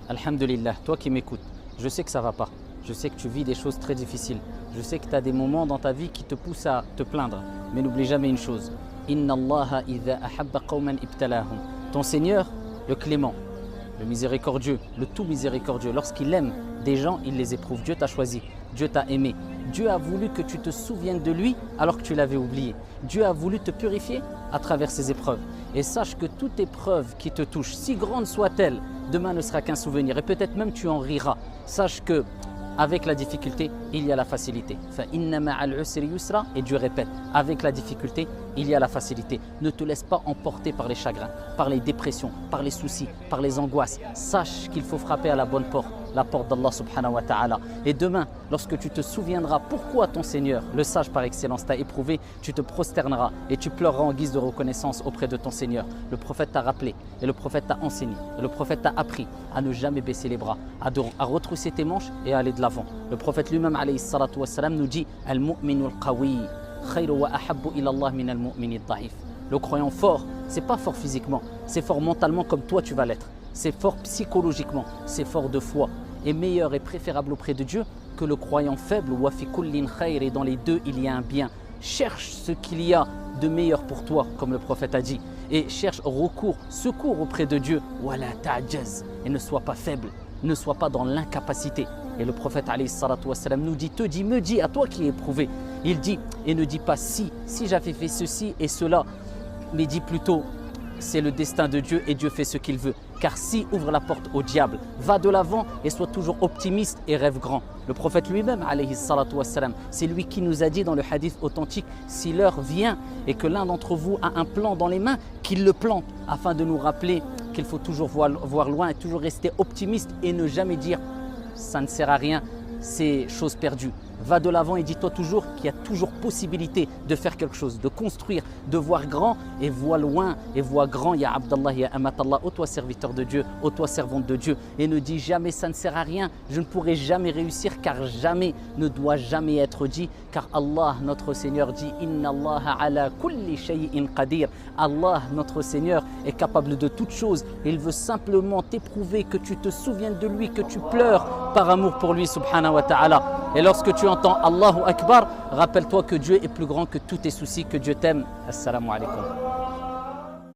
Alhamdulillah, toi qui m'écoutes, je sais que ça ne va pas. Je sais que tu vis des choses très difficiles. Je sais que tu as des moments dans ta vie qui te poussent à te plaindre. Mais n'oublie jamais une chose. Inna Allaha idha ahabba qawman ibtalahum. Ton Seigneur, le clément, le miséricordieux, le tout miséricordieux, lorsqu'il aime des gens, il les éprouve. Dieu t'a choisi, Dieu t'a aimé. Dieu a voulu que tu te souviennes de lui alors que tu l'avais oublié. Dieu a voulu te purifier à travers ces épreuves. Et sache que toute épreuve qui te touche, si grande soit-elle, demain ne sera qu'un souvenir. Et peut-être même tu en riras. Sache que avec la difficulté, il y a la facilité. Et Dieu répète, avec la difficulté, il y a la facilité. Ne te laisse pas emporter par les chagrins, par les dépressions, par les soucis, par les angoisses. Sache qu'il faut frapper à la bonne porte, la porte d'Allah subhanahu wa ta'ala. Et demain, lorsque tu te souviendras pourquoi ton Seigneur, le sage par excellence, t'a éprouvé, tu te prosterneras et tu pleureras en guise de reconnaissance auprès de ton Seigneur. Le prophète t'a rappelé et le prophète t'a enseigné et le prophète t'a appris à ne jamais baisser les bras, à retrousser tes manches et à aller de l'avant. Le prophète lui-même alayhi salatu wassalam, nous dit « Al-mu'minu al-qawi khayru wa ahabbu ila Allah min al-mu'mini al-da'if » Le croyant fort, c'est pas fort physiquement, c'est fort mentalement comme toi tu vas l'être. C'est fort psychologiquement, c'est fort de foi. Et meilleur et préférable auprès de Dieu que le croyant faible. Wa fi kullin khayr, et dans les deux il y a un bien. Cherche ce qu'il y a de meilleur pour toi, comme le prophète a dit. Et cherche secours auprès de Dieu. Wala ta'jaz, et ne sois pas faible, ne sois pas dans l'incapacité. Et le prophète alayhi salatu wassalam nous dit, me dit à toi qui es éprouvé. Il dit, et ne dis pas si j'avais fait ceci et cela, mais dis plutôt, c'est le destin de Dieu et Dieu fait ce qu'il veut. Car si ouvre la porte au diable, va de l'avant et sois toujours optimiste et rêve grand. Le prophète lui-même, alayhi salatu wassalam, c'est lui qui nous a dit dans le hadith authentique, si l'heure vient et que l'un d'entre vous a un plan dans les mains, qu'il le plante, afin de nous rappeler qu'il faut toujours voir loin et toujours rester optimiste et ne jamais dire ça ne sert à rien, c'est chose perdue. Va de l'avant et dis-toi toujours qu'il y a toujours possibilité de faire quelque chose, de construire, de voir grand et vois loin et vois grand. Ya Abdallah, ya Amatallah, ô toi serviteur de Dieu, ô toi servante de Dieu. Et ne dis jamais ça ne sert à rien, je ne pourrai jamais réussir, car jamais ne doit jamais être dit. Car Allah, notre Seigneur, dit Inna Allah ala kulli shay'in qadir. Allah, notre Seigneur, est capable de toutes choses. Il veut simplement t'éprouver, que tu te souviennes de lui, que tu pleures par amour pour lui, subhanahu wa ta'ala. Et lorsque tu entends Allahu Akbar, rappelle-toi que Dieu est plus grand que tous tes soucis, que Dieu t'aime. Assalamu alaikum.